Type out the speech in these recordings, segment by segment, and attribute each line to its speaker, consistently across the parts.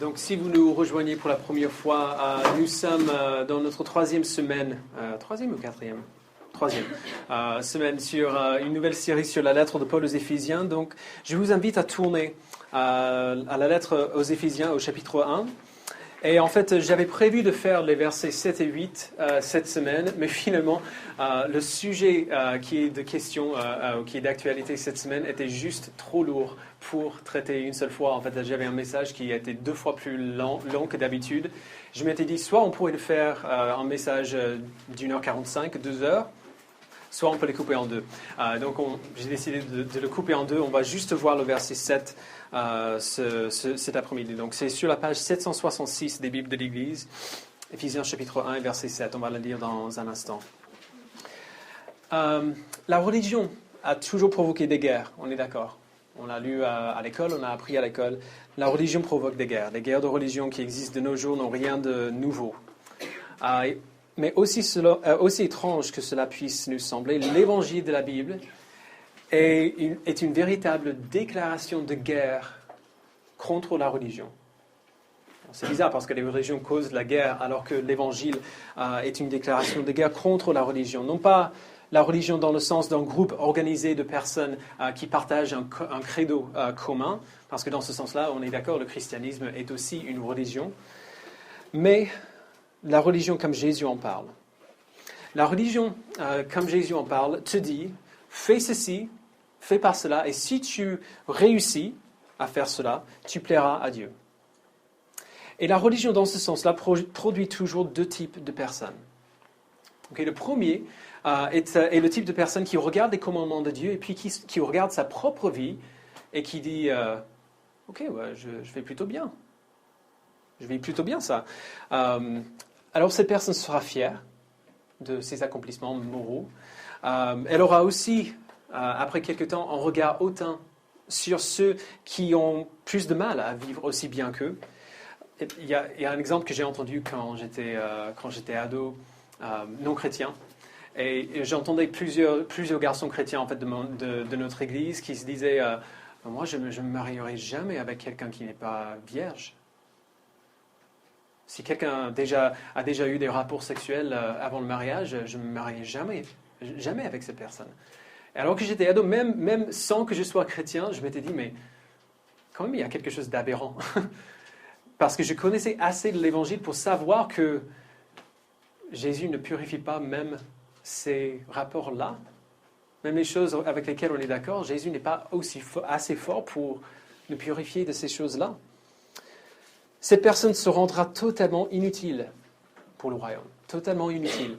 Speaker 1: Donc, si vous nous rejoignez pour la première fois, nous sommes dans notre troisième semaine, troisième ou quatrième? Troisième semaine sur une nouvelle série sur la lettre de Paul aux Éphésiens. Donc, je vous invite à tourner à la lettre aux Éphésiens au chapitre 1. Et en fait, j'avais prévu de faire les versets 7 et 8 cette semaine, mais finalement, le sujet qui est de question, qui est d'actualité cette semaine, était juste trop lourd pour traiter une seule fois. En fait, j'avais un message qui était 2 fois plus long que d'habitude. Je m'étais dit, soit on pourrait le faire un message d'1h45, 2 heures, soit on peut les couper en deux. Donc, j'ai décidé de le couper en deux. On va juste voir le verset 7 cet après-midi. Donc, c'est sur la page 766 des Bibles de l'Église, Éphésiens chapitre 1 et verset 7. On va le lire dans un instant. La religion a toujours provoqué des guerres, on est d'accord. On l'a lu à l'école, on a appris à l'école. La religion provoque des guerres. Les guerres de religion qui existent de nos jours n'ont rien de nouveau. Mais aussi étrange que cela puisse nous sembler, l'évangile de la Bible est une véritable déclaration de guerre contre la religion. C'est bizarre parce que les religions causent la guerre alors que l'évangile est une déclaration de guerre contre la religion. Non pas la religion dans le sens d'un groupe organisé de personnes qui partagent un credo commun, parce que dans ce sens-là, on est d'accord, le christianisme est aussi une religion, mais la religion comme Jésus en parle. La religion, comme Jésus en parle, te dit, fais ceci, fais par cela, et si tu réussis à faire cela, tu plairas à Dieu. Et la religion, dans ce sens-là, produit toujours 2 types de personnes. Okay, le premier est le type de personne qui regarde les commandements de Dieu, et puis qui regarde sa propre vie, et qui dit, ok, ouais, je fais plutôt bien. Je vis plutôt bien ça. Alors cette personne sera fière de ses accomplissements moraux. Elle aura aussi, après quelque temps, un regard hautain sur ceux qui ont plus de mal à vivre aussi bien qu'eux. Il y a un exemple que j'ai entendu quand j'étais ado, non chrétien. Et j'entendais plusieurs garçons chrétiens en fait, de notre église qui se disaient moi, je ne me marierai jamais avec quelqu'un qui n'est pas vierge. Si quelqu'un a déjà eu des rapports sexuels avant le mariage, je ne me marierai jamais avec cette personne. Et alors que j'étais ado, même sans que je sois chrétien, je m'étais dit, mais quand même, il y a quelque chose d'aberrant. Parce que je connaissais assez de l'Évangile pour savoir que Jésus ne purifie pas même ces rapports-là. Même les choses avec lesquelles on est d'accord, Jésus n'est pas assez fort pour nous purifier de ces choses-là. Cette personne se rendra totalement inutile pour le royaume. Totalement inutile.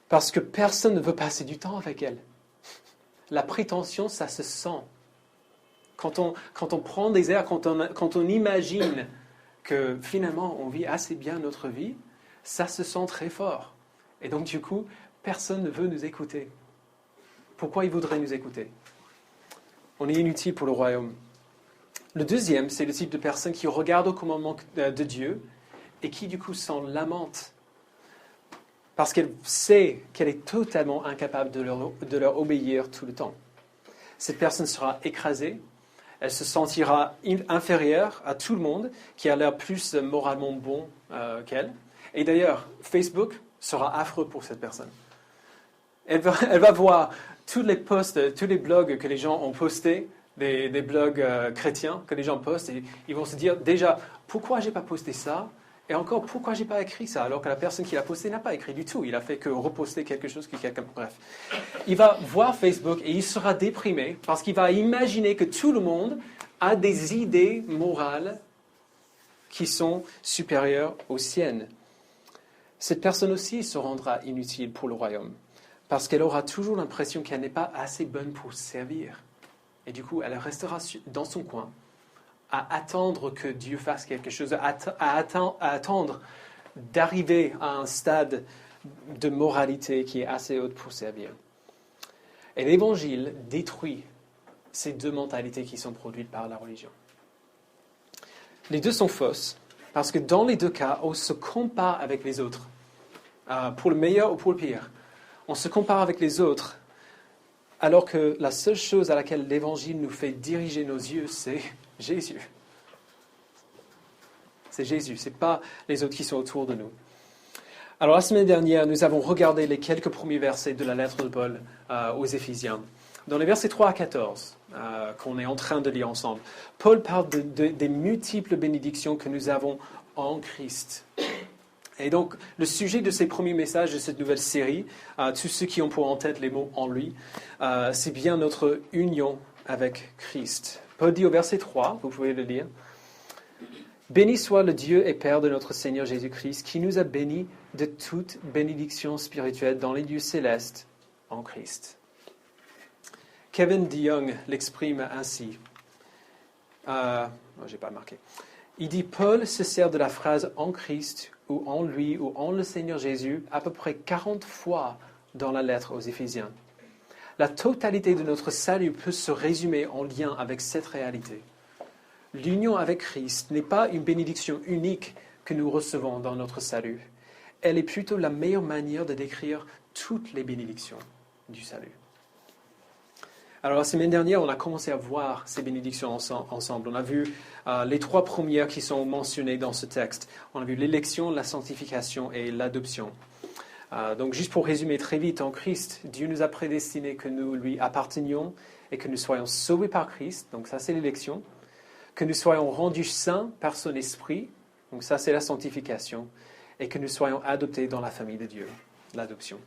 Speaker 1: Parce que personne ne veut passer du temps avec elle. La prétention, ça se sent. Quand on prend des airs, quand on imagine que finalement on vit assez bien notre vie, ça se sent très fort. Et donc du coup, personne ne veut nous écouter. Pourquoi il voudrait nous écouter? On est inutile pour le royaume. Le deuxième, c'est le type de personne qui regarde au commandement de Dieu et qui du coup s'en lamente parce qu'elle sait qu'elle est totalement incapable de leur obéir tout le temps. Cette personne sera écrasée, elle se sentira inférieure à tout le monde qui a l'air plus moralement bon qu'elle. Et d'ailleurs, Facebook sera affreux pour cette personne. Elle va voir tous les posts, tous les blogs que les gens ont postés, des blogs chrétiens que les gens postent, et ils vont se dire déjà, pourquoi j'ai pas posté ça? Et encore, pourquoi j'ai pas écrit ça? Alors que la personne qui l'a posté n'a pas écrit du tout. Il a fait que reposter quelque chose que quelqu'un... Bref. Il va voir Facebook et il sera déprimé parce qu'il va imaginer que tout le monde a des idées morales qui sont supérieures aux siennes. Cette personne aussi se rendra inutile pour le royaume parce qu'elle aura toujours l'impression qu'elle n'est pas assez bonne pour servir. Et du coup, elle restera dans son coin à attendre que Dieu fasse quelque chose, à attendre d'arriver à un stade de moralité qui est assez haute pour servir. Et l'Évangile détruit ces 2 mentalités qui sont produites par la religion. Les 2 sont fausses, parce que dans les 2 cas, on se compare avec les autres, pour le meilleur ou pour le pire. On se compare avec les autres, alors que la seule chose à laquelle l'Évangile nous fait diriger nos yeux, c'est Jésus. C'est Jésus, ce n'est pas les autres qui sont autour de nous. Alors la semaine dernière, nous avons regardé les quelques premiers versets de la lettre de Paul aux Éphésiens. Dans les versets 3 à 14, qu'on est en train de lire ensemble, Paul parle des multiples bénédictions que nous avons en Christ. Et donc, le sujet de ces premiers messages de cette nouvelle série, tous ceux qui ont pour en tête les mots « en lui », c'est bien notre union avec Christ. Paul dit au verset 3, vous pouvez le lire, « Béni soit le Dieu et Père de notre Seigneur Jésus-Christ, qui nous a bénis de toute bénédiction spirituelle dans les lieux célestes en Christ. » Kevin DeYoung l'exprime ainsi. J'ai pas marqué. Il dit, Paul se sert de la phrase « en Christ » ou « en lui » ou « en le Seigneur Jésus » à peu près 40 fois dans la lettre aux Éphésiens. La totalité de notre salut peut se résumer en lien avec cette réalité. L'union avec Christ n'est pas une bénédiction unique que nous recevons dans notre salut. Elle est plutôt la meilleure manière de décrire toutes les bénédictions du salut. Alors, la semaine dernière, on a commencé à voir ces bénédictions ensemble. On a vu les 3 premières qui sont mentionnées dans ce texte. On a vu l'élection, la sanctification et l'adoption. Donc, juste pour résumer très vite, en Christ, Dieu nous a prédestinés que nous lui appartenions et que nous soyons sauvés par Christ. Donc, ça, c'est l'élection. Que nous soyons rendus saints par son esprit. Donc, ça, c'est la sanctification. Et que nous soyons adoptés dans la famille de Dieu, l'adoption.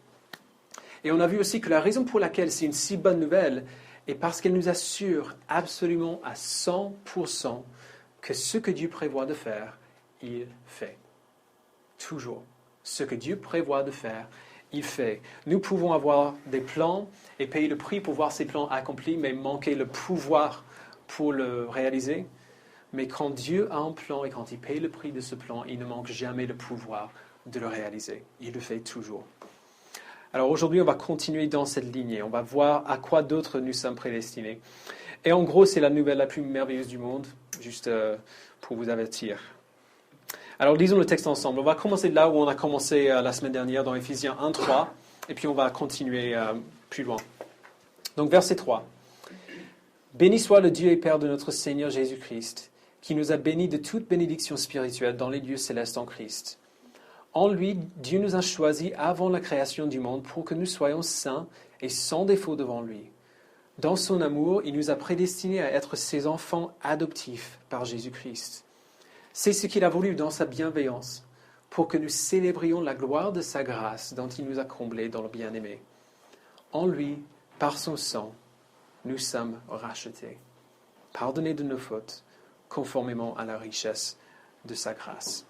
Speaker 1: Et on a vu aussi que la raison pour laquelle c'est une si bonne nouvelle est parce qu'elle nous assure absolument à 100% que ce que Dieu prévoit de faire, il fait. Toujours. Ce que Dieu prévoit de faire, il fait. Nous pouvons avoir des plans et payer le prix pour voir ces plans accomplis, mais manquer le pouvoir pour le réaliser. Mais quand Dieu a un plan et quand il paye le prix de ce plan, il ne manque jamais le pouvoir de le réaliser. Il le fait toujours. Alors aujourd'hui, on va continuer dans cette lignée. On va voir à quoi d'autres nous sommes prédestinés. Et en gros, c'est la nouvelle la plus merveilleuse du monde, juste pour vous avertir. Alors lisons le texte ensemble. On va commencer de là où on a commencé la semaine dernière, dans Éphésiens 1, 3, et puis on va continuer plus loin. Donc verset 3. « Béni soit le Dieu et Père de notre Seigneur Jésus-Christ, qui nous a bénis de toute bénédiction spirituelle dans les lieux célestes en Christ. En lui, Dieu nous a choisis avant la création du monde pour que nous soyons saints et sans défaut devant lui. Dans son amour, il nous a prédestinés à être ses enfants adoptifs par Jésus-Christ. C'est ce qu'il a voulu dans sa bienveillance, pour que nous célébrions la gloire de sa grâce dont il nous a comblés dans le bien-aimé. En lui, par son sang, nous sommes rachetés, pardonnés de nos fautes, conformément à la richesse de sa grâce. »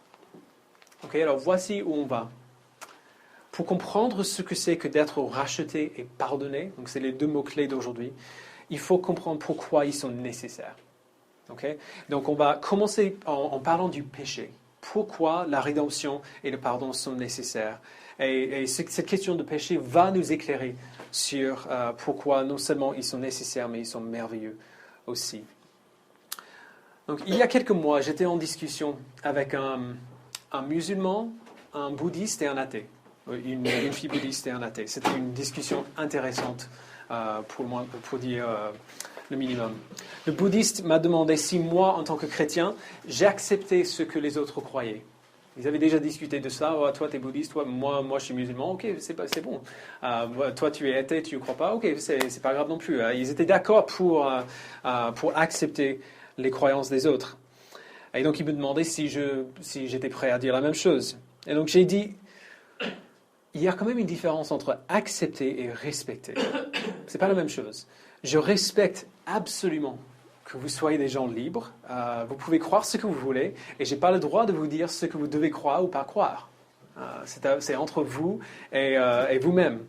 Speaker 1: Ok, alors voici où on va. Pour comprendre ce que c'est que d'être racheté et pardonné, donc c'est les 2 mots-clés d'aujourd'hui, il faut comprendre pourquoi ils sont nécessaires. Okay? Donc on va commencer en parlant du péché. Pourquoi la rédemption et le pardon sont nécessaires. Et cette question de péché va nous éclairer sur pourquoi non seulement ils sont nécessaires, mais ils sont merveilleux aussi. Donc il y a quelques mois, j'étais en discussion avec un musulman, un bouddhiste et un athée. Une fille bouddhiste et un athée. C'était une discussion intéressante pour dire le minimum. Le bouddhiste m'a demandé si moi, en tant que chrétien, j'ai accepté ce que les autres croyaient. Ils avaient déjà discuté de ça. Oh, toi, tu es bouddhiste, moi, je suis musulman. Ok, c'est bon. Toi, tu es athée, tu ne crois pas. Ok, c'est pas grave non plus. Ils étaient d'accord pour accepter les croyances des autres. Et donc, il me demandait si j'étais prêt à dire la même chose. Et donc, j'ai dit, il y a quand même une différence entre accepter et respecter. Ce n'est pas la même chose. Je respecte absolument que vous soyez des gens libres. Vous pouvez croire ce que vous voulez. Et je n'ai pas le droit de vous dire ce que vous devez croire ou pas croire. C'est entre vous et vous-même.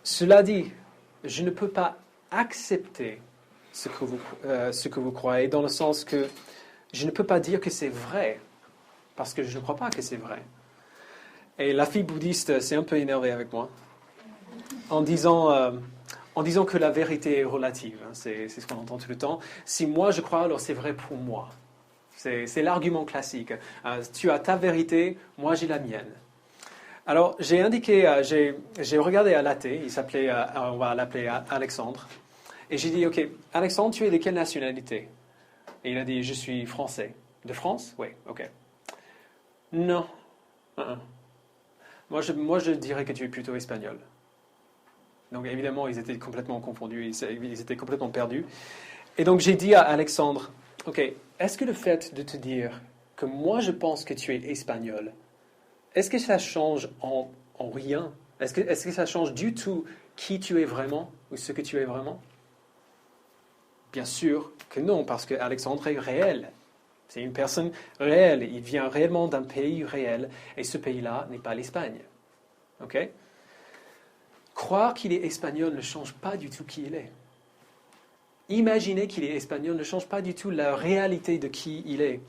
Speaker 1: Cela dit, je ne peux pas accepter ce que vous croyez, dans le sens que je ne peux pas dire que c'est vrai, parce que je ne crois pas que c'est vrai. Et la fille bouddhiste s'est un peu énervée avec moi, en disant que la vérité est relative. C'est ce qu'on entend tout le temps. Si moi je crois, alors c'est vrai pour moi. C'est l'argument classique. Tu as ta vérité, moi j'ai la mienne. Alors j'ai regardé à l'athée, il s'appelait, on va l'appeler Alexandre, et j'ai dit, ok, Alexandre, tu es de quelle nationalité? Et il a dit, je suis français. De France? Oui, ok. Non. Uh-uh. Moi, je dirais que tu es plutôt espagnol. Donc évidemment, ils étaient complètement confondus, ils étaient complètement perdus. Et donc j'ai dit à Alexandre, ok, est-ce que le fait de te dire que moi je pense que tu es espagnol, est-ce que ça change en rien? Est-ce que ça change du tout qui tu es vraiment ou ce que tu es vraiment? Bien sûr que non, parce que Alexandre est réel. C'est une personne réelle, il vient réellement d'un pays réel, et ce pays-là n'est pas l'Espagne. Ok? Croire qu'il est espagnol ne change pas du tout qui il est. Imaginer qu'il est espagnol ne change pas du tout la réalité de qui il est.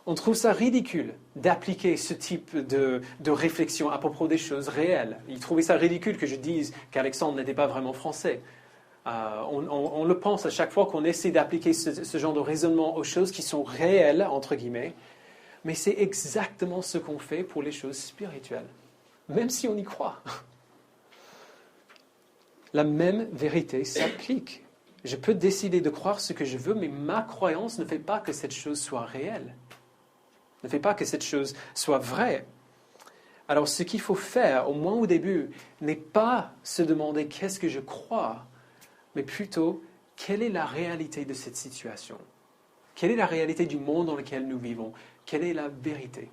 Speaker 1: On trouve ça ridicule d'appliquer ce type de réflexion à propos des choses réelles. Ils trouvaient ça ridicule que je dise qu'Alexandre n'était pas vraiment français. On le pense à chaque fois qu'on essaie d'appliquer ce genre de raisonnement aux choses qui sont réelles, entre guillemets, mais c'est exactement ce qu'on fait pour les choses spirituelles, même si on y croit. La même vérité s'applique. Je peux décider de croire ce que je veux, mais ma croyance ne fait pas que cette chose soit réelle, ne fait pas que cette chose soit vraie. Alors ce qu'il faut faire, au moins au début, n'est pas se demander qu'est-ce que je crois, mais plutôt, quelle est la réalité de cette situation? Quelle est la réalité du monde dans lequel nous vivons? Quelle est la vérité?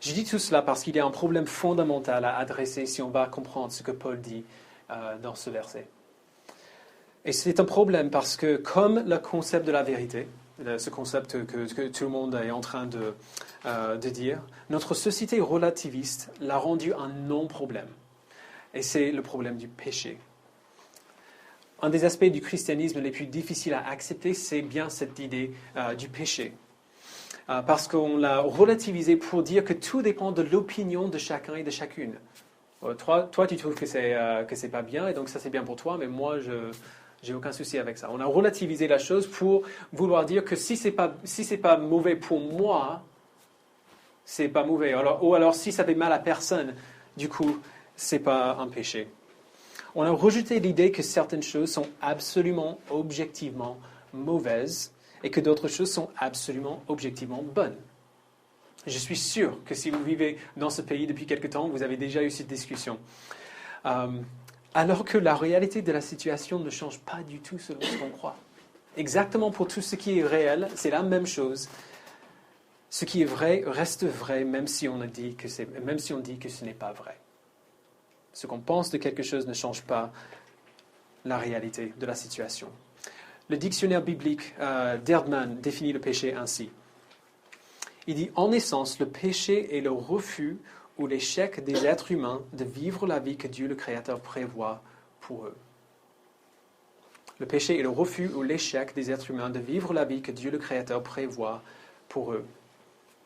Speaker 1: Je dis tout cela parce qu'il y a un problème fondamental à adresser si on va comprendre ce que Paul dit dans ce verset. Et c'est un problème parce que, comme le concept de la vérité, ce concept que tout le monde est en train de dire, notre société relativiste l'a rendu un non-problème. Et c'est le problème du péché. Un des aspects du christianisme les plus difficiles à accepter, c'est bien cette idée du péché. Parce qu'on l'a relativisé pour dire que tout dépend de l'opinion de chacun et de chacune. Toi, tu trouves que c'est pas bien, et donc ça c'est bien pour toi, mais moi, j'ai aucun souci avec ça. On a relativisé la chose pour vouloir dire que si c'est pas mauvais pour moi, c'est pas mauvais. Ou alors si ça fait mal à personne, du coup, c'est pas un péché. On a rejeté l'idée que certaines choses sont absolument, objectivement mauvaises et que d'autres choses sont absolument, objectivement bonnes. Je suis sûr que si vous vivez dans ce pays depuis quelque temps, vous avez déjà eu cette discussion. Alors que la réalité de la situation ne change pas du tout selon ce qu'on croit. Exactement pour tout ce qui est réel, c'est la même chose. Ce qui est vrai reste vrai même si on dit que ce n'est pas vrai. Ce qu'on pense de quelque chose ne change pas la réalité de la situation. Le dictionnaire biblique d'Erdman définit le péché ainsi. Il dit, en essence, le péché est le refus ou l'échec des êtres humains de vivre la vie que Dieu le Créateur prévoit pour eux. Le péché est le refus ou l'échec des êtres humains de vivre la vie que Dieu le Créateur prévoit pour eux.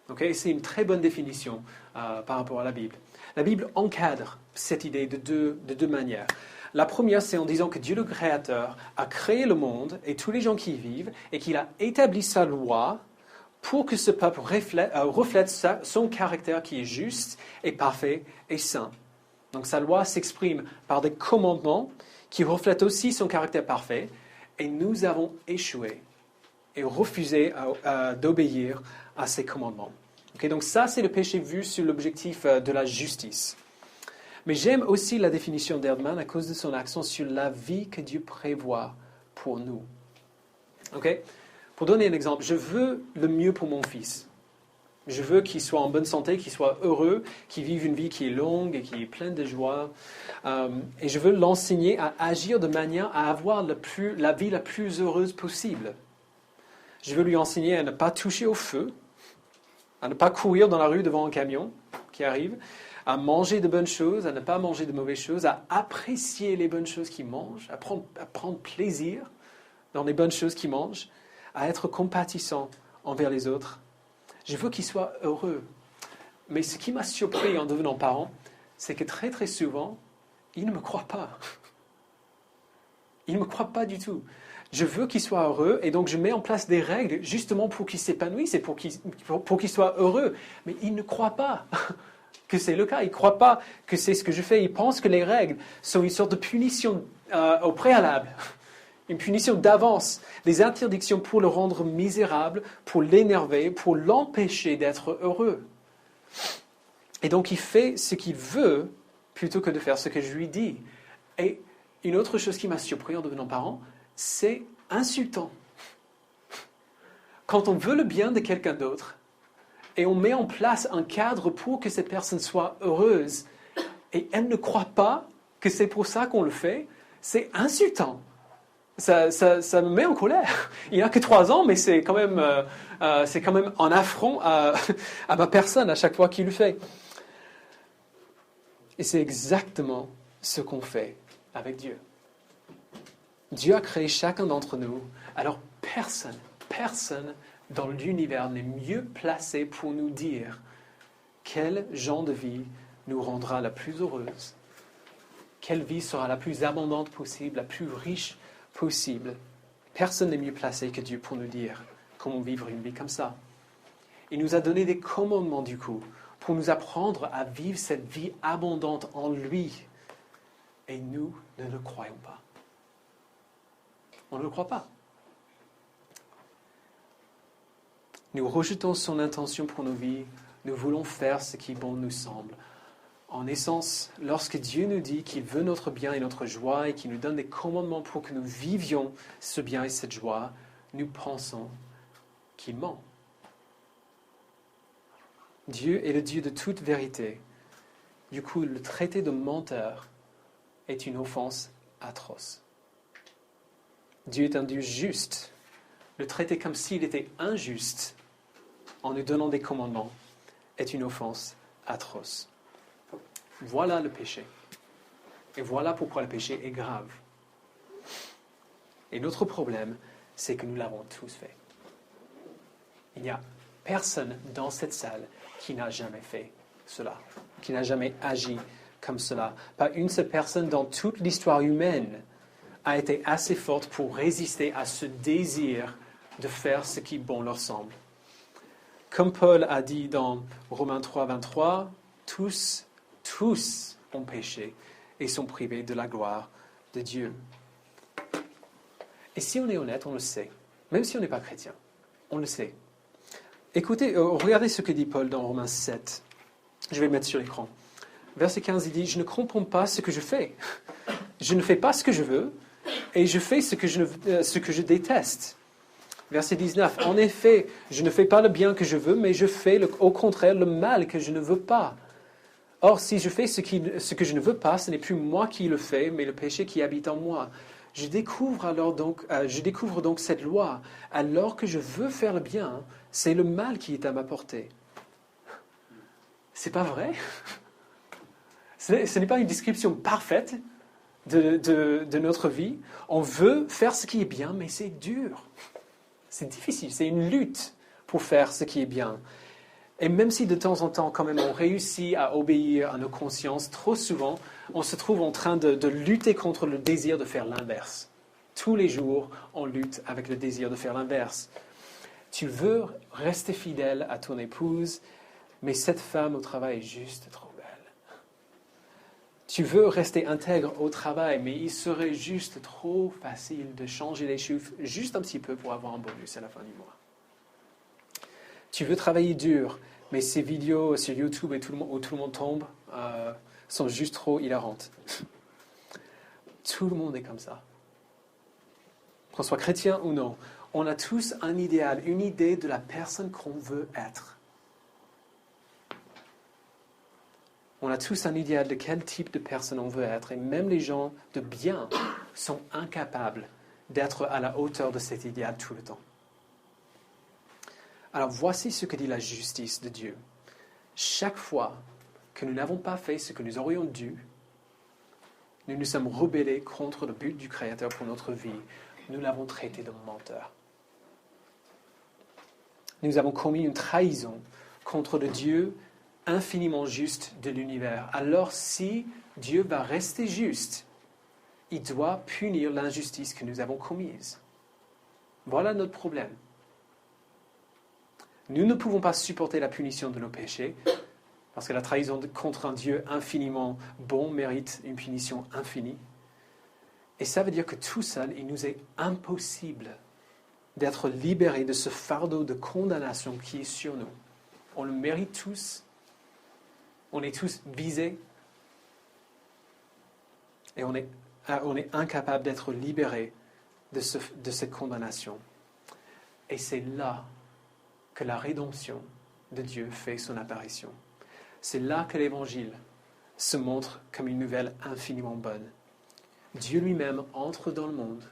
Speaker 1: Okay? C'est une très bonne définition par rapport à la Bible. La Bible encadre cette idée de deux manières. La première, c'est en disant que Dieu le Créateur a créé le monde et tous les gens qui y vivent et qu'il a établi sa loi pour que ce peuple reflète son caractère qui est juste et parfait et saint. Donc sa loi s'exprime par des commandements qui reflètent aussi son caractère parfait, et nous avons échoué et refusé d'obéir à ces commandements. Okay, donc ça, c'est le péché vu sur l'objectif de la justice. Mais j'aime aussi la définition d'Erdman à cause de son accent sur la vie que Dieu prévoit pour nous. Okay? Pour donner un exemple, je veux le mieux pour mon fils. Je veux qu'il soit en bonne santé, qu'il soit heureux, qu'il vive une vie qui est longue et qui est pleine de joie. Et je veux l'enseigner à agir de manière à avoir la vie la plus heureuse possible. Je veux lui enseigner à ne pas toucher au feu, à ne pas courir dans la rue devant un camion qui arrive, à manger de bonnes choses, à ne pas manger de mauvaises choses, à apprécier les bonnes choses qu'il mange, à prendre plaisir dans les bonnes choses qu'il mange, à être compatissant envers les autres. Je veux qu'il soit heureux. Mais ce qui m'a surpris en devenant parent, c'est que très très souvent, il ne me croit pas. Il ne me croit pas du tout. Je veux qu'il soit heureux et donc je mets en place des règles justement pour qu'il s'épanouisse et pour qu'il soit heureux. Mais il ne croit pas que c'est le cas. Il ne croit pas que c'est ce que je fais. Il pense que les règles sont une sorte de punition au préalable. Une punition d'avance, des interdictions pour le rendre misérable, pour l'énerver, pour l'empêcher d'être heureux. Et donc il fait ce qu'il veut plutôt que de faire ce que je lui dis. Et une autre chose qui m'a surpris en devenant parent, c'est insultant. Quand on veut le bien de quelqu'un d'autre et on met en place un cadre pour que cette personne soit heureuse et elle ne croit pas que c'est pour ça qu'on le fait, c'est insultant. Ça me met en colère. Il n'a que 3 ans, mais c'est quand même un affront à ma personne à chaque fois qu'il le fait. Et c'est exactement ce qu'on fait avec Dieu. Dieu a créé chacun d'entre nous. Alors personne dans l'univers n'est mieux placé pour nous dire quel genre de vie nous rendra la plus heureuse, quelle vie sera la plus abondante possible, la plus riche possible. Personne n'est mieux placé que Dieu pour nous dire comment vivre une vie comme ça. Il nous a donné des commandements du coup pour nous apprendre à vivre cette vie abondante en lui. Et nous ne le croyons pas. On ne le croit pas. Nous rejetons son intention pour nos vies. Nous voulons faire ce qui bon nous semble. En essence, lorsque Dieu nous dit qu'il veut notre bien et notre joie et qu'il nous donne des commandements pour que nous vivions ce bien et cette joie, nous pensons qu'il ment. Dieu est le Dieu de toute vérité. Du coup, le traiter de menteur est une offense atroce. Dieu est un Dieu juste. Le traiter comme s'il était injuste en nous donnant des commandements est une offense atroce. Voilà le péché. Et voilà pourquoi le péché est grave. Et notre problème, c'est que nous l'avons tous fait. Il n'y a personne dans cette salle qui n'a jamais fait cela, qui n'a jamais agi comme cela. Pas une seule personne dans toute l'histoire humaine a été assez forte pour résister à ce désir de faire ce qui bon leur semble. Comme Paul a dit dans Romains 3, 23, tous ont péché et sont privés de la gloire de Dieu. Et si on est honnête, on le sait. Même si on n'est pas chrétien, on le sait. Écoutez, regardez ce que dit Paul dans Romains 7. Je vais le mettre sur l'écran. Verset 15, il dit « Je ne comprends pas ce que je fais. Je ne fais pas ce que je veux et je fais ce que je déteste. » Verset 19, « En effet, je ne fais pas le bien que je veux, mais je fais au contraire le mal que je ne veux pas. Or, si je fais ce que je ne veux pas, ce n'est plus moi qui le fais, mais le péché qui habite en moi. Je découvre donc cette loi. Alors que je veux faire le bien, c'est le mal qui est à ma portée. » C'est pas vrai? Ce n'est pas une description parfaite de notre vie. On veut faire ce qui est bien, mais c'est dur. C'est difficile, c'est une lutte pour faire ce qui est bien. Et même si de temps en temps, quand même, on réussit à obéir à nos consciences, trop souvent, on se trouve en train de lutter contre le désir de faire l'inverse. Tous les jours, on lutte avec le désir de faire l'inverse. Tu veux rester fidèle à ton épouse, mais cette femme au travail est juste trop belle. Tu veux rester intègre au travail, mais il serait juste trop facile de changer les chiffres juste un petit peu pour avoir un bonus à la fin du mois. Tu veux travailler dur, mais ces vidéos sur YouTube où tout le monde tombe sont juste trop hilarantes. Tout le monde est comme ça. Qu'on soit chrétien ou non, on a tous un idéal, une idée de la personne qu'on veut être. On a tous un idéal de quel type de personne on veut être. Et même les gens de bien sont incapables d'être à la hauteur de cet idéal tout le temps. Alors voici ce que dit la justice de Dieu. Chaque fois que nous n'avons pas fait ce que nous aurions dû, nous nous sommes rebellés contre le but du Créateur pour notre vie. Nous l'avons traité de menteur. Nous avons commis une trahison contre le Dieu infiniment juste de l'univers. Alors si Dieu va rester juste, il doit punir l'injustice que nous avons commise. Voilà notre problème. Nous ne pouvons pas supporter la punition de nos péchés, parce que la trahison contre un Dieu infiniment bon mérite une punition infinie. Et ça veut dire que tout seul, il nous est impossible d'être libérés de ce fardeau de condamnation qui est sur nous. On le mérite tous. On est tous visés. Et on est incapable d'être libérés de cette condamnation. Et c'est là que la rédemption de Dieu fait son apparition. C'est là que l'Évangile se montre comme une nouvelle infiniment bonne. Dieu lui-même entre dans le monde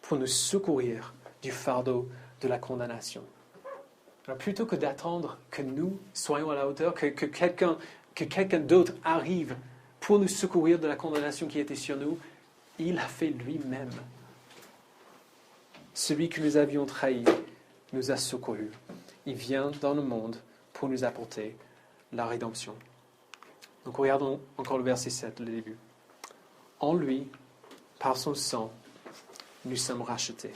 Speaker 1: pour nous secourir du fardeau de la condamnation. Alors plutôt que d'attendre que nous soyons à la hauteur, que quelqu'un d'autre arrive pour nous secourir de la condamnation qui était sur nous, il a fait lui-même. Celui que nous avions trahi nous a secourus. Il vient dans le monde pour nous apporter la rédemption. Donc regardons encore le verset 7, le début. En lui, par son sang, nous sommes rachetés.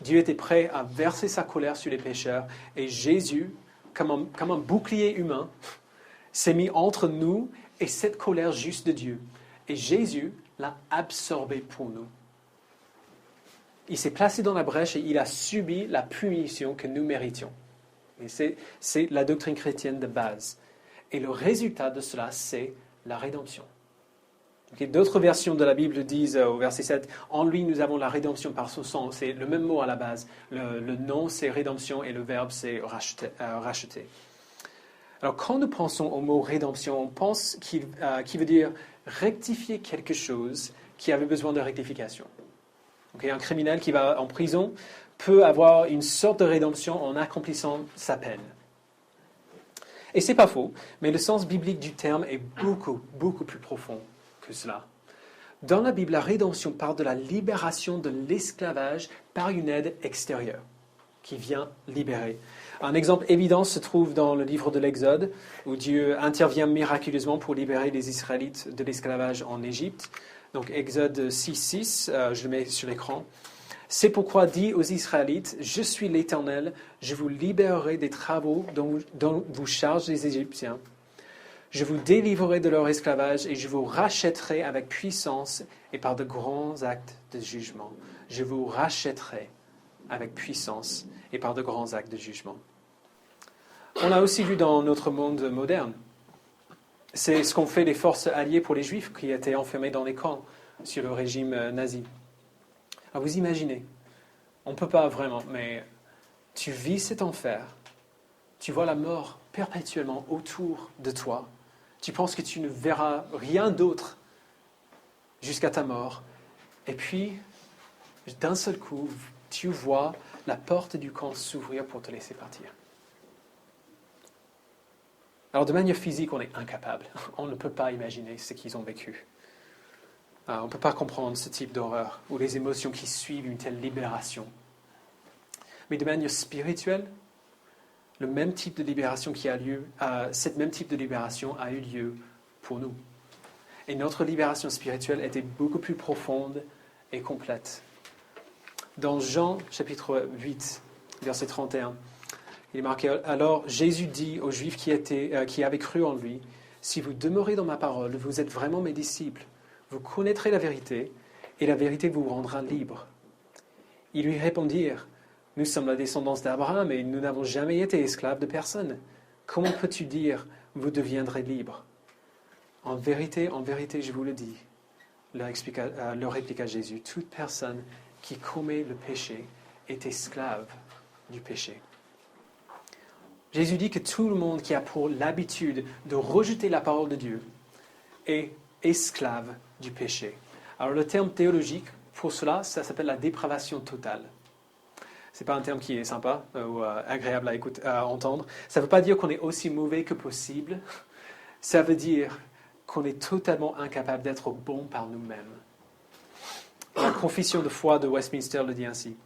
Speaker 1: Dieu était prêt à verser sa colère sur les pécheurs et Jésus, comme un bouclier humain, s'est mis entre nous et cette colère juste de Dieu. Et Jésus l'a absorbé pour nous. Il s'est placé dans la brèche et il a subi la punition que nous méritions. Et c'est la doctrine chrétienne de base. Et le résultat de cela, c'est la rédemption. Okay, d'autres versions de la Bible disent au verset 7, « En lui, nous avons la rédemption par son sang ». C'est le même mot à la base. Le nom, c'est rédemption et le verbe, c'est racheter. Alors, quand nous pensons au mot rédemption, on pense qu'il veut dire rectifier quelque chose qui avait besoin de rectification. Okay, un criminel qui va en prison peut avoir une sorte de rédemption en accomplissant sa peine. Et c'est pas faux, mais le sens biblique du terme est beaucoup, beaucoup plus profond que cela. Dans la Bible, la rédemption parle de la libération de l'esclavage par une aide extérieure qui vient libérer. Un exemple évident se trouve dans le livre de l'Exode, où Dieu intervient miraculeusement pour libérer les Israélites de l'esclavage en Égypte. Donc Exode 6, je le mets sur l'écran. « C'est pourquoi dit aux Israélites, je suis l'Éternel, je vous libérerai des travaux dont vous chargent les Égyptiens. Je vous délivrerai de leur esclavage et je vous rachèterai avec puissance et par de grands actes de jugement. » Je vous rachèterai avec puissance et par de grands actes de jugement. On l'a aussi vu dans notre monde moderne. C'est ce qu'ont fait les forces alliées pour les Juifs qui étaient enfermés dans les camps sur le régime nazi. Alors vous imaginez, on ne peut pas vraiment, mais tu vis cet enfer, tu vois la mort perpétuellement autour de toi, tu penses que tu ne verras rien d'autre jusqu'à ta mort, et puis d'un seul coup, tu vois la porte du camp s'ouvrir pour te laisser partir. Alors de manière physique, on est incapable. On ne peut pas imaginer ce qu'ils ont vécu. On ne peut pas comprendre ce type d'horreur ou les émotions qui suivent une telle libération. Mais de manière spirituelle, le même type de libération qui a lieu, cette même type de libération a eu lieu pour nous. Et notre libération spirituelle était beaucoup plus profonde et complète. Dans Jean, chapitre 8, verset 31, il est marqué « Alors Jésus dit aux Juifs qui avaient cru en lui, « Si vous demeurez dans ma parole, vous êtes vraiment mes disciples. Vous connaîtrez la vérité, et la vérité vous rendra libre. » Ils lui répondirent « Nous sommes la descendance d'Abraham, et nous n'avons jamais été esclaves de personne. Comment peux-tu dire « Vous deviendrez libres » ? En vérité, je vous le dis, leur répliqua Jésus, « Toute personne qui commet le péché est esclave du péché. » Jésus dit que tout le monde qui a pour l'habitude de rejeter la parole de Dieu est esclave du péché. Alors le terme théologique pour cela, ça s'appelle la dépravation totale. Ce n'est pas un terme qui est sympa ou agréable à entendre. Ça ne veut pas dire qu'on est aussi mauvais que possible. Ça veut dire qu'on est totalement incapable d'être bon par nous-mêmes. La confession de foi de Westminster le dit ainsi.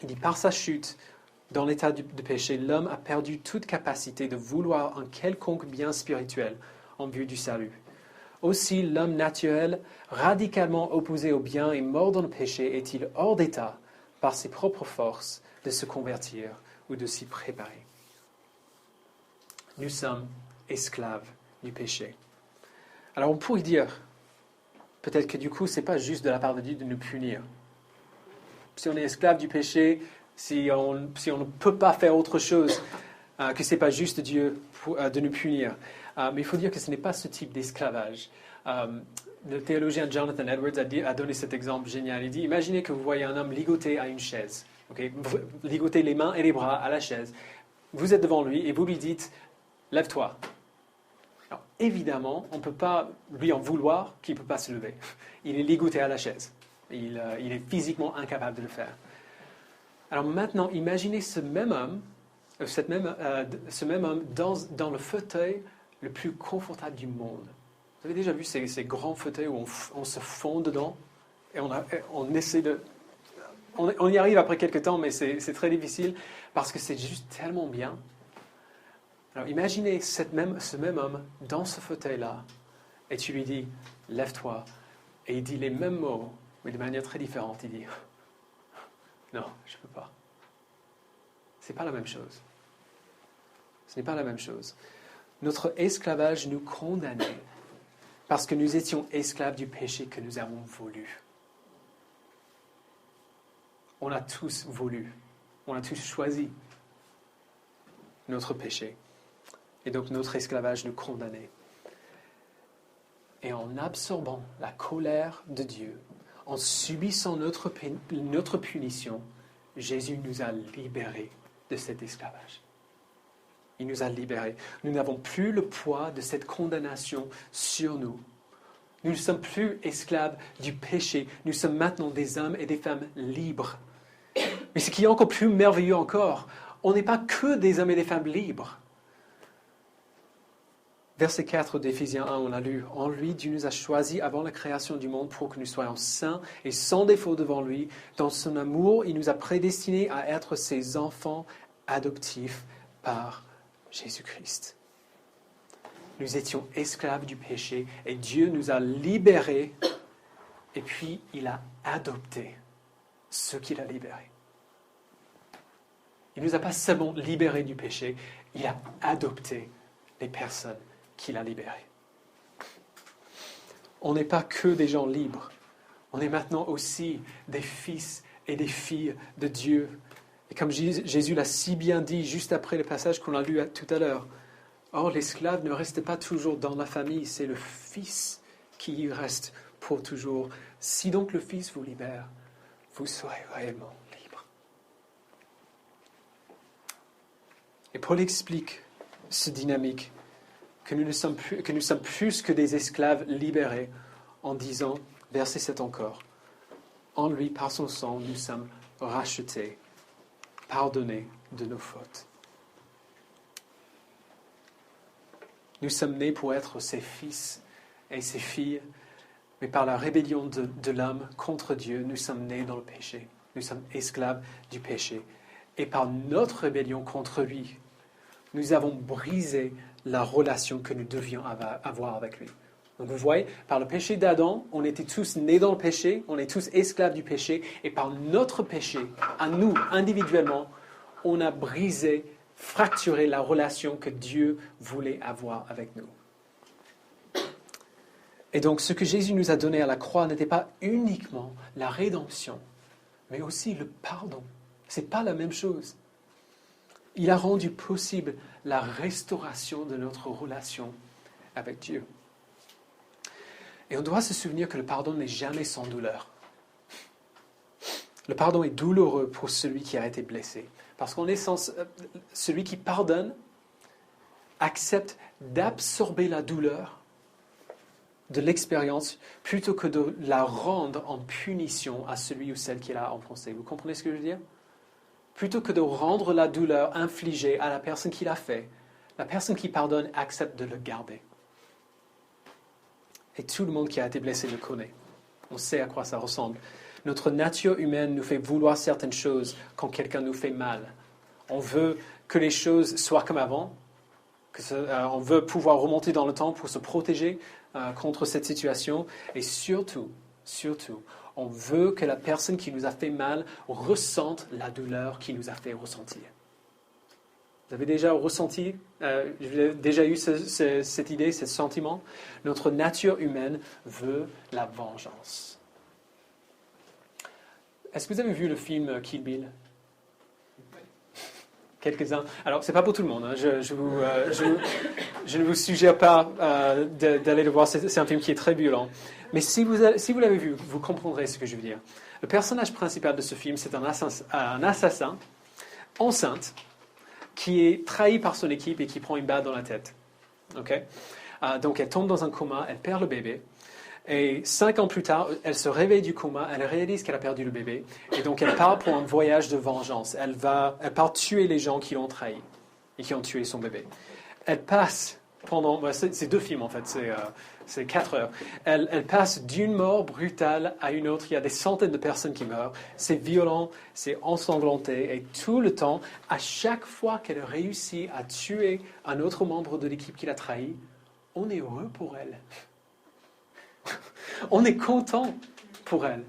Speaker 1: Il dit « Par sa chute, dans l'état de péché, l'homme a perdu toute capacité de vouloir un quelconque bien spirituel en vue du salut. Aussi, l'homme naturel, radicalement opposé au bien et mort dans le péché, est-il hors d'état, par ses propres forces, de se convertir ou de s'y préparer. » Nous sommes esclaves du péché. Alors on pourrait dire, peut-être que du coup, ce n'est pas juste de la part de Dieu de nous punir. Si on est esclave du péché, si on ne peut pas faire autre chose, que ce n'est pas juste Dieu de nous punir. Mais il faut dire que ce n'est pas ce type d'esclavage. Le théologien Jonathan Edwards a donné cet exemple génial. Il dit, imaginez que vous voyez un homme ligoté à une chaise. Okay? Ligoté les mains et les bras à la chaise. Vous êtes devant lui et vous lui dites, lève-toi. Alors, évidemment, on ne peut pas lui en vouloir qu'il ne peut pas se lever. Il est ligoté à la chaise. Il est physiquement incapable de le faire. Alors maintenant, imaginez ce même homme dans le fauteuil le plus confortable du monde. Vous avez déjà vu ces grands fauteuils où on se fond dedans et on essaie de... On y arrive après quelques temps, mais c'est très difficile parce que c'est juste tellement bien. Alors imaginez ce même homme dans ce fauteuil-là et tu lui dis « Lève-toi » et il dit les mêmes mots, mais de manière très différente. Il dit « Non, je ne peux pas. » Ce n'est pas la même chose. Ce n'est pas la même chose. Notre esclavage nous condamnait parce que nous étions esclaves du péché que nous avons voulu. On a tous voulu, on a tous choisi notre péché. Et donc notre esclavage nous condamnait. Et en absorbant la colère de Dieu, en subissant notre punition, Jésus nous a libérés de cet esclavage. Il nous a libérés. Nous n'avons plus le poids de cette condamnation sur nous. Nous ne sommes plus esclaves du péché. Nous sommes maintenant des hommes et des femmes libres. Mais ce qui est encore plus merveilleux encore, on n'est pas que des hommes et des femmes libres. Verset 4 d'Éphésiens 1, on a lu, « En lui, Dieu nous a choisis avant la création du monde pour que nous soyons saints et sans défaut devant lui. Dans son amour, il nous a prédestinés à être ses enfants adoptifs par Jésus-Christ. » Nous étions esclaves du péché et Dieu nous a libérés et puis il a adopté ceux qu'il a libérés. Il ne nous a pas seulement libérés du péché, il a adopté les personnes qu'il a libérées. On n'est pas que des gens libres, on est maintenant aussi des fils et des filles de Dieu. Et comme Jésus l'a si bien dit juste après le passage qu'on a lu tout à l'heure, or l'esclave ne reste pas toujours dans la famille, c'est le fils qui y reste pour toujours. Si donc le fils vous libère, vous serez réellement libre. Et Paul explique ce dynamique, que nous sommes plus que des esclaves libérés, en disant, verset 7 encore, « En lui, par son sang, nous sommes rachetés, pardonnés de nos fautes. » Nous sommes nés pour être ses fils et ses filles, mais par la rébellion de l'homme contre Dieu, nous sommes nés dans le péché. Nous sommes esclaves du péché. Et par notre rébellion contre lui, nous avons brisé la relation que nous devions avoir avec lui. Donc vous voyez, par le péché d'Adam, on était tous nés dans le péché, on est tous esclaves du péché, et par notre péché, à nous, individuellement, on a brisé, fracturé la relation que Dieu voulait avoir avec nous. Et donc, ce que Jésus nous a donné à la croix n'était pas uniquement la rédemption, mais aussi le pardon. Ce n'est pas la même chose. Il a rendu possible la restauration de notre relation avec Dieu. Et on doit se souvenir que le pardon n'est jamais sans douleur. Le pardon est douloureux pour celui qui a été blessé. Parce qu'on est celui qui pardonne accepte d'absorber la douleur de l'expérience plutôt que de la rendre en punition à celui ou celle qui l'a offensé. Vous comprenez ce que je veux dire? Plutôt que de rendre la douleur infligée à la personne qui l'a fait, la personne qui pardonne accepte de le garder. Et tout le monde qui a été blessé le connaît. On sait à quoi ça ressemble. Notre nature humaine nous fait vouloir certaines choses quand quelqu'un nous fait mal. On veut que les choses soient comme avant. On veut pouvoir remonter dans le temps pour se protéger contre cette situation. Et surtout, on veut que la personne qui nous a fait mal ressente la douleur qui nous a fait ressentir. Vous avez déjà ressenti, vous avez déjà eu cette idée, ce sentiment? Notre nature humaine veut la vengeance. Est-ce que vous avez vu le film Kill Bill? Quelques-uns. Alors, c'est pas pour tout le monde. Hein. Je ne vous suggère pas d'aller le voir. C'est un film qui est très violent. Mais si vous l'avez vu, vous comprendrez ce que je veux dire. Le personnage principal de ce film, c'est un assassin enceinte qui est trahi par son équipe et qui prend une balle dans la tête. Okay? Donc, elle tombe dans un coma, elle perd le bébé. Et 5 ans plus tard, elle se réveille du coma, elle réalise qu'elle a perdu le bébé. Et donc, elle part pour un voyage de vengeance. Elle part tuer les gens qui l'ont trahi et qui ont tué son bébé. Elle passe c'est 2 films en fait, c'est 4 heures. Elle passe d'une mort brutale à une autre. Il y a des centaines de personnes qui meurent. C'est violent, c'est ensanglanté. Et tout le temps, à chaque fois qu'elle réussit à tuer un autre membre de l'équipe qui l'a trahi, on est heureux pour elle. On est content pour elle.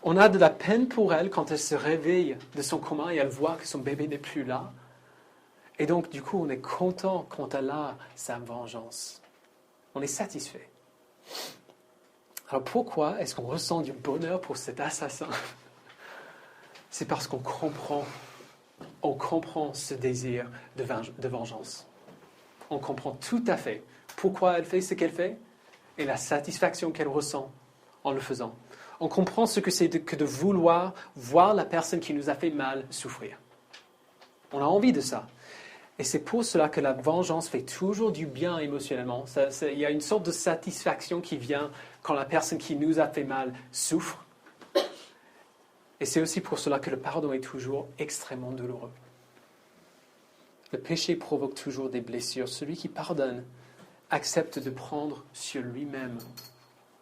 Speaker 1: On a de la peine pour elle quand elle se réveille de son coma et elle voit que son bébé n'est plus là. Et donc, du coup, on est content quand elle a sa vengeance. On est satisfait. Alors, pourquoi est-ce qu'on ressent du bonheur pour cet assassin? C'est parce qu'on comprend ce désir de vengeance. On comprend tout à fait pourquoi elle fait ce qu'elle fait et la satisfaction qu'elle ressent en le faisant. On comprend ce que c'est que de vouloir voir la personne qui nous a fait mal souffrir. On a envie de ça. Et c'est pour cela que la vengeance fait toujours du bien émotionnellement. Il y a une sorte de satisfaction qui vient quand la personne qui nous a fait mal souffre. Et c'est aussi pour cela que le pardon est toujours extrêmement douloureux. Le péché provoque toujours des blessures. Celui qui pardonne accepte de prendre sur lui-même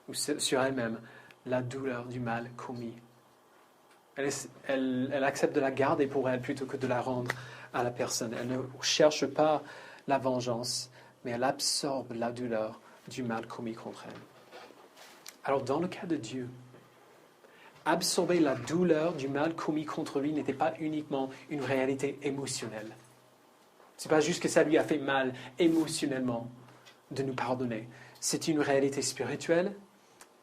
Speaker 1: ou sur elle-même la douleur du mal commis. Elle accepte de la garder pour elle plutôt que de la rendre à la personne. Elle ne cherche pas la vengeance, mais elle absorbe la douleur du mal commis contre elle. Alors, dans le cas de Dieu, absorber la douleur du mal commis contre lui n'était pas uniquement une réalité émotionnelle. Ce n'est pas juste que ça lui a fait mal émotionnellement de nous pardonner. C'est une réalité spirituelle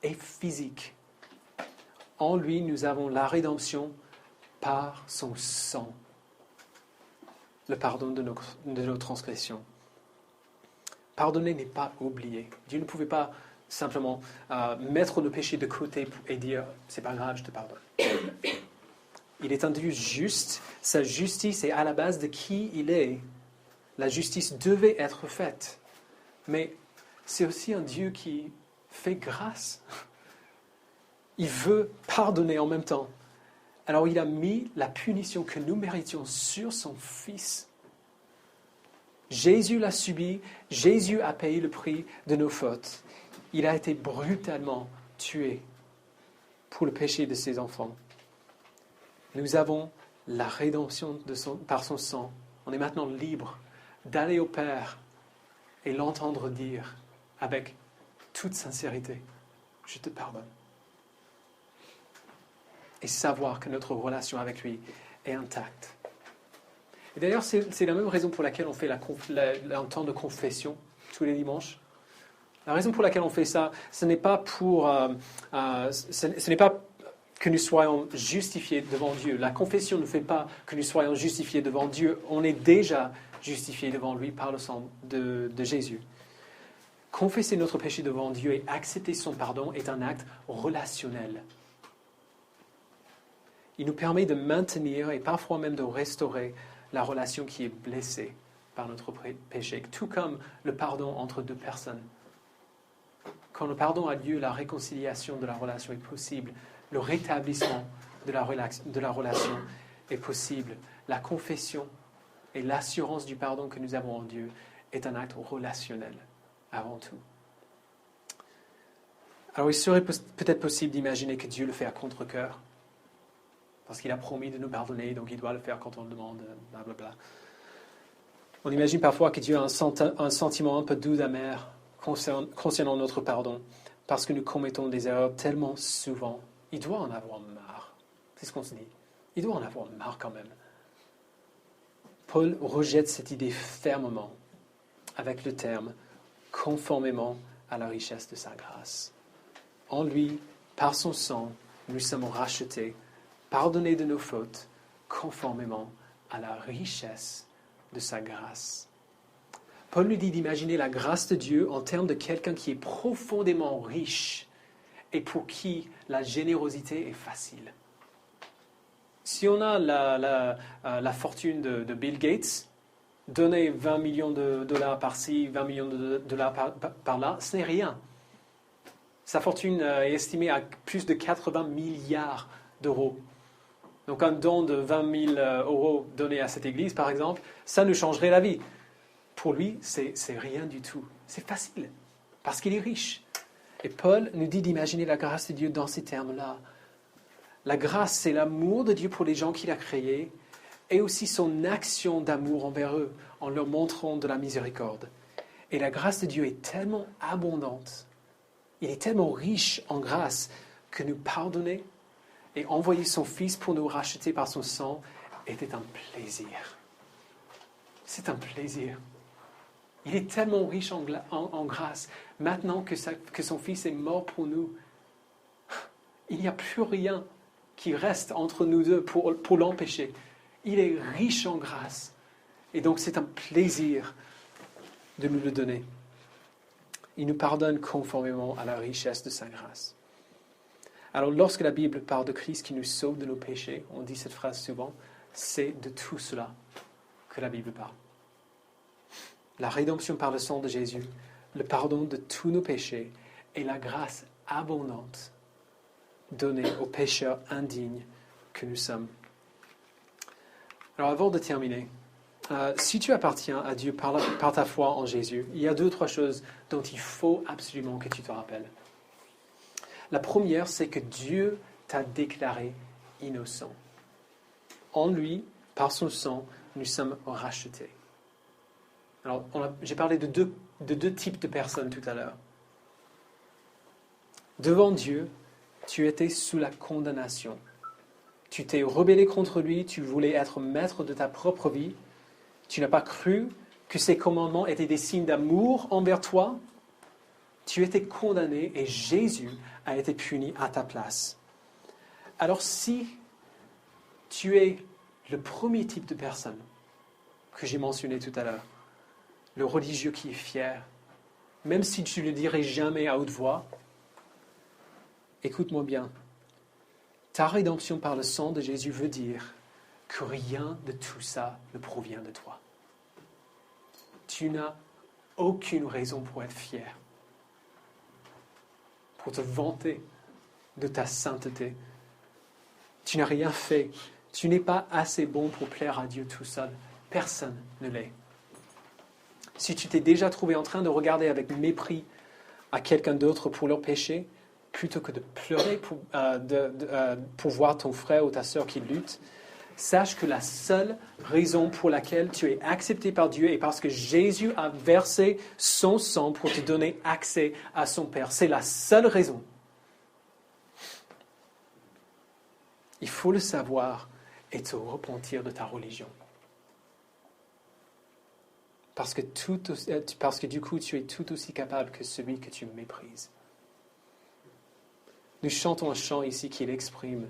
Speaker 1: et physique. En lui, nous avons la rédemption par son sang. Le pardon de nos transgressions. Pardonner n'est pas oublier. Dieu ne pouvait pas simplement mettre nos péchés de côté et dire « c'est pas grave, je te pardonne ». Il est un Dieu juste. Sa justice est à la base de qui il est. La justice devait être faite. Mais c'est aussi un Dieu qui fait grâce. Il veut pardonner en même temps. Alors il a mis la punition que nous méritions sur son Fils. Jésus l'a subi, Jésus a payé le prix de nos fautes. Il a été brutalement tué pour le péché de ses enfants. Nous avons la rédemption par son sang. On est maintenant libre d'aller au Père et l'entendre dire avec toute sincérité, « Je te pardonne ». Et savoir que notre relation avec lui est intacte. Et d'ailleurs, c'est la même raison pour laquelle on fait un temps de confession tous les dimanches. La raison pour laquelle on fait ça, ce n'est pas ce n'est pas que nous soyons justifiés devant Dieu. La confession ne fait pas que nous soyons justifiés devant Dieu. On est déjà justifiés devant lui par le sang de Jésus. Confesser notre péché devant Dieu et accepter son pardon est un acte relationnel. Il nous permet de maintenir et parfois même de restaurer la relation qui est blessée par notre péché, tout comme le pardon entre 2 personnes. Quand le pardon a lieu, la réconciliation de la relation est possible, le rétablissement de la relation est possible. La confession et l'assurance du pardon que nous avons en Dieu est un acte relationnel avant tout. Alors il serait peut-être possible d'imaginer que Dieu le fait à contre-cœur, parce qu'il a promis de nous pardonner, donc il doit le faire quand on le demande, blablabla. On imagine parfois que Dieu a un sentiment un peu doux, amer concernant notre pardon, parce que nous commettons des erreurs tellement souvent. Il doit en avoir marre. C'est ce qu'on se dit. Il doit en avoir marre quand même. Paul rejette cette idée fermement avec le terme « conformément à la richesse de sa grâce ». En lui, par son sang, nous sommes rachetés, pardonnés de nos fautes, conformément à la richesse de sa grâce. Paul nous dit d'imaginer la grâce de Dieu en termes de quelqu'un qui est profondément riche et pour qui la générosité est facile. Si on a la fortune de Bill Gates, donner 20 millions de dollars par-ci, 20 millions de dollars par-là, ce n'est rien. Sa fortune est estimée à plus de 80 milliards d'euros. Donc un don de 20 000 euros donné à cette église, par exemple, ça nous changerait la vie. Pour lui, c'est rien du tout. C'est facile, parce qu'il est riche. Et Paul nous dit d'imaginer la grâce de Dieu dans ces termes-là. La grâce, c'est l'amour de Dieu pour les gens qu'il a créés et aussi son action d'amour envers eux en leur montrant de la miséricorde. Et la grâce de Dieu est tellement abondante, il est tellement riche en grâce que nous pardonner et envoyer son Fils pour nous racheter par son sang était un plaisir. C'est un plaisir. Il est tellement riche en grâce. Maintenant que son Fils est mort pour nous, il n'y a plus rien qui reste entre nous deux pour l'empêcher. Il est riche en grâce. Et donc c'est un plaisir de nous le donner. Il nous pardonne conformément à la richesse de sa grâce. Alors lorsque la Bible parle de Christ qui nous sauve de nos péchés, on dit cette phrase souvent, c'est de tout cela que la Bible parle. La rédemption par le sang de Jésus, le pardon de tous nos péchés et la grâce abondante donnée aux pécheurs indignes que nous sommes. Alors avant de terminer, si tu appartiens à Dieu par ta foi en Jésus, il y a 2 ou 3 choses dont il faut absolument que tu te rappelles. La première, c'est que Dieu t'a déclaré innocent. En lui, par son sang, nous sommes rachetés. Alors, j'ai parlé de deux types de personnes tout à l'heure. Devant Dieu, tu étais sous la condamnation. Tu t'es rebellé contre lui, tu voulais être maître de ta propre vie. Tu n'as pas cru que ses commandements étaient des signes d'amour envers toi. Tu étais condamné et Jésus a été puni à ta place. Alors si tu es le premier type de personne que j'ai mentionné tout à l'heure, le religieux qui est fier, même si tu ne le dirais jamais à haute voix, écoute-moi bien. Ta rédemption par le sang de Jésus veut dire que rien de tout ça ne provient de toi. Tu n'as aucune raison pour être fier, pour te vanter de ta sainteté. Tu n'as rien fait. Tu n'es pas assez bon pour plaire à Dieu tout seul. Personne ne l'est. Si tu t'es déjà trouvé en train de regarder avec mépris à quelqu'un d'autre pour leur péché, plutôt que de pleurer pour voir ton frère ou ta sœur qui lutte, sache que la seule raison pour laquelle tu es accepté par Dieu est parce que Jésus a versé son sang pour te donner accès à son Père. C'est la seule raison. Il faut le savoir et te repentir de ta religion. Parce que du coup, tu es tout aussi capable que celui que tu méprises. Nous chantons un chant ici qui l'exprime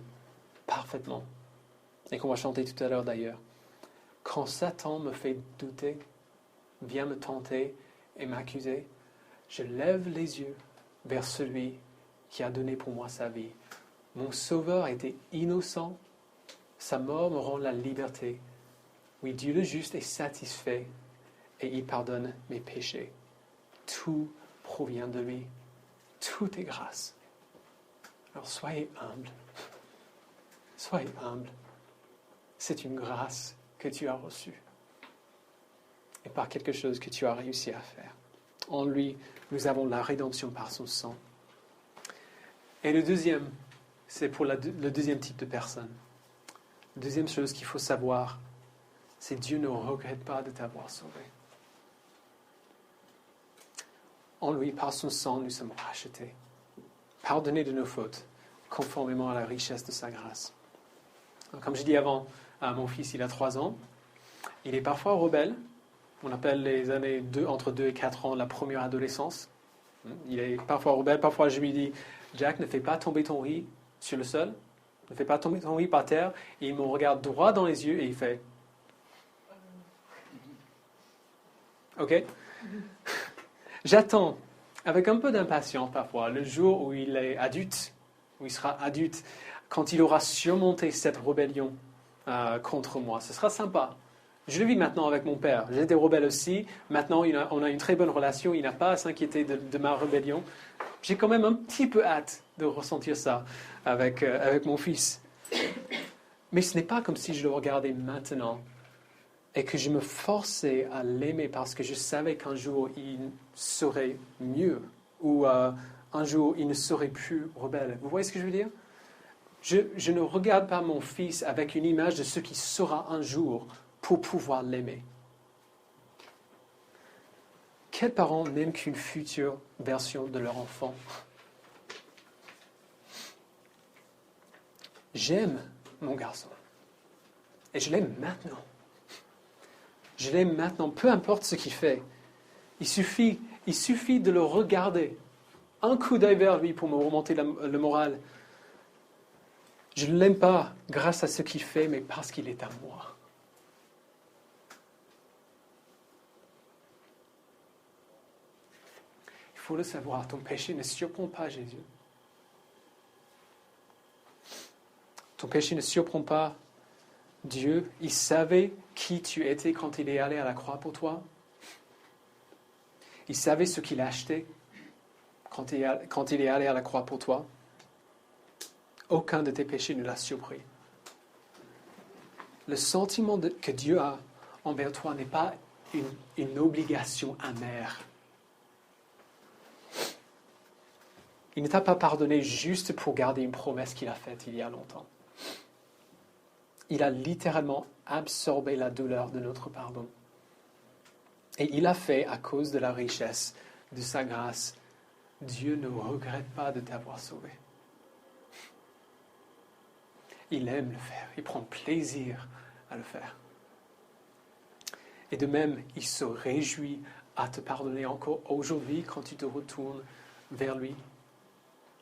Speaker 1: parfaitement, et qu'on va chanter tout à l'heure d'ailleurs. Quand Satan me fait douter, vient me tenter et m'accuser, je lève les yeux vers celui qui a donné pour moi sa vie. Mon Sauveur était innocent, sa mort me rend la liberté. Oui, Dieu le juste est satisfait et il pardonne mes péchés. Tout provient de lui. Tout est grâce. Alors soyez humbles. Soyez humbles. C'est une grâce que tu as reçue. Et pas quelque chose que tu as réussi à faire. En lui, nous avons la rédemption par son sang. Et le deuxième, c'est pour le deuxième type de personne. La deuxième chose qu'il faut savoir, c'est que Dieu ne regrette pas de t'avoir sauvé. En lui, par son sang, nous sommes rachetés, pardonnés de nos fautes, conformément à la richesse de sa grâce. Donc, comme je dis avant, mon fils, il a 3 ans, Il est parfois rebelle. On appelle les années entre 2 et 4 ans la première adolescence. Il est parfois rebelle. Parfois, je lui dis, Jack, ne fais pas tomber ton riz sur le sol. Ne fais pas tomber ton riz par terre. Et il me regarde droit dans les yeux et il fait, OK? J'attends, avec un peu d'impatience parfois, le jour où il est adulte, où il sera adulte, quand il aura surmonté cette rébellion contre moi. Ce sera sympa. Je le vis maintenant avec mon père. J'étais rebelle aussi. Maintenant, on a une très bonne relation. Il n'a pas à s'inquiéter de ma rébellion. J'ai quand même un petit peu hâte de ressentir ça avec mon fils. Mais ce n'est pas comme si je le regardais maintenant et que je me forçais à l'aimer parce que je savais qu'un jour il serait mieux ou un jour il ne serait plus rebelle. Vous voyez ce que je veux dire? Je ne regarde pas mon fils avec une image de ce qui sera un jour pour pouvoir l'aimer. Quels parents n'aiment qu'une future version de leur enfant? J'aime mon garçon. Et je l'aime maintenant. Je l'aime maintenant, peu importe ce qu'il fait. Il suffit de le regarder. Un coup d'œil vers lui pour me remonter le moral. Je ne l'aime pas grâce à ce qu'il fait, mais parce qu'il est à moi. Il faut le savoir, ton péché ne surprend pas Jésus. Ton péché ne surprend pas Dieu. Il savait qui tu étais quand il est allé à la croix pour toi. Il savait ce qu'il a acheté quand il est allé à la croix pour toi. Aucun de tes péchés ne l'a surpris. Le sentiment que Dieu a envers toi n'est pas une obligation amère. Il ne t'a pas pardonné juste pour garder une promesse qu'il a faite il y a longtemps. Il a littéralement absorbé la douleur de notre pardon. Et il a fait à cause de la richesse de sa grâce. Dieu ne regrette pas de t'avoir sauvé. Il aime le faire. Il prend plaisir à le faire. Et de même, il se réjouit à te pardonner encore aujourd'hui quand tu te retournes vers lui.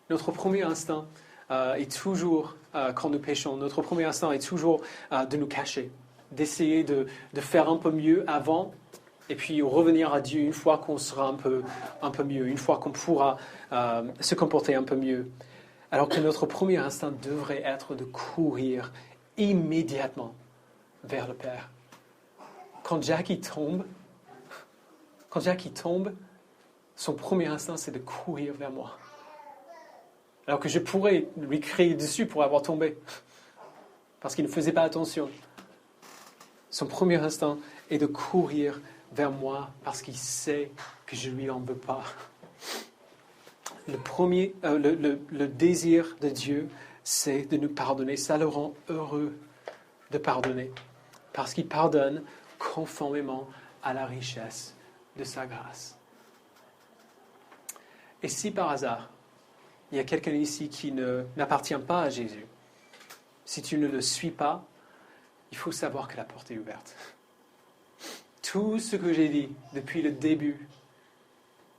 Speaker 1: Notre premier instinct est toujours, quand nous péchons, notre premier instinct est toujours de nous cacher, d'essayer de faire un peu mieux avant, et puis revenir à Dieu une fois qu'on sera un peu mieux, une fois qu'on pourra se comporter un peu mieux. Alors que notre premier instinct devrait être de courir immédiatement vers le Père. Quand Jackie tombe, son premier instinct, c'est de courir vers moi. Alors que je pourrais lui crier dessus pour avoir tombé, parce qu'il ne faisait pas attention. Son premier instinct est de courir vers moi, parce qu'il sait que je ne lui en veux pas. Le désir de Dieu, c'est de nous pardonner. Ça le rend heureux de pardonner, parce qu'il pardonne conformément à la richesse de sa grâce. Et si par hasard, il y a quelqu'un ici qui n'appartient pas à Jésus, si tu ne le suis pas, il faut savoir que la porte est ouverte. Tout ce que j'ai dit depuis le début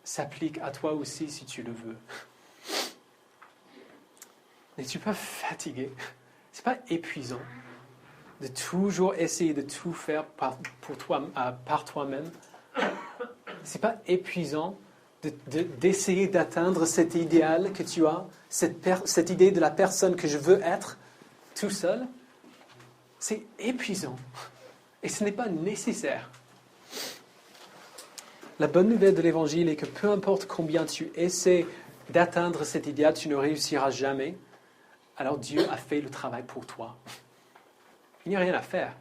Speaker 1: s'applique à toi aussi si tu le veux. N'es-tu pas fatigué? C'est pas épuisant de toujours essayer de tout faire par toi-même? C'est pas épuisant d'essayer d'atteindre cet idéal que tu as, cette idée de la personne que je veux être tout seul? C'est épuisant et ce n'est pas nécessaire. La bonne nouvelle de l'Évangile est que peu importe combien tu essaies d'atteindre cet idéal, tu ne réussiras jamais. Alors Dieu a fait le travail pour toi. Il n'y a rien à faire.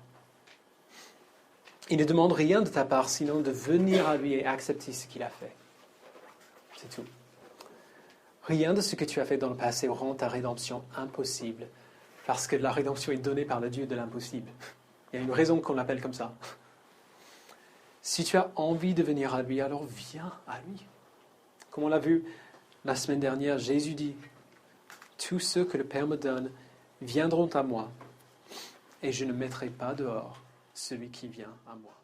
Speaker 1: Il ne demande rien de ta part, sinon de venir à lui et accepter ce qu'il a fait. C'est tout. Rien de ce que tu as fait dans le passé rend ta rédemption impossible, parce que la rédemption est donnée par le Dieu de l'impossible. Il y a une raison qu'on l'appelle comme ça. Si tu as envie de venir à lui, alors viens à lui. Comme on l'a vu la semaine dernière, Jésus dit, « Tous ceux que le Père me donne viendront à moi, et je ne mettrai pas dehors celui qui vient à moi.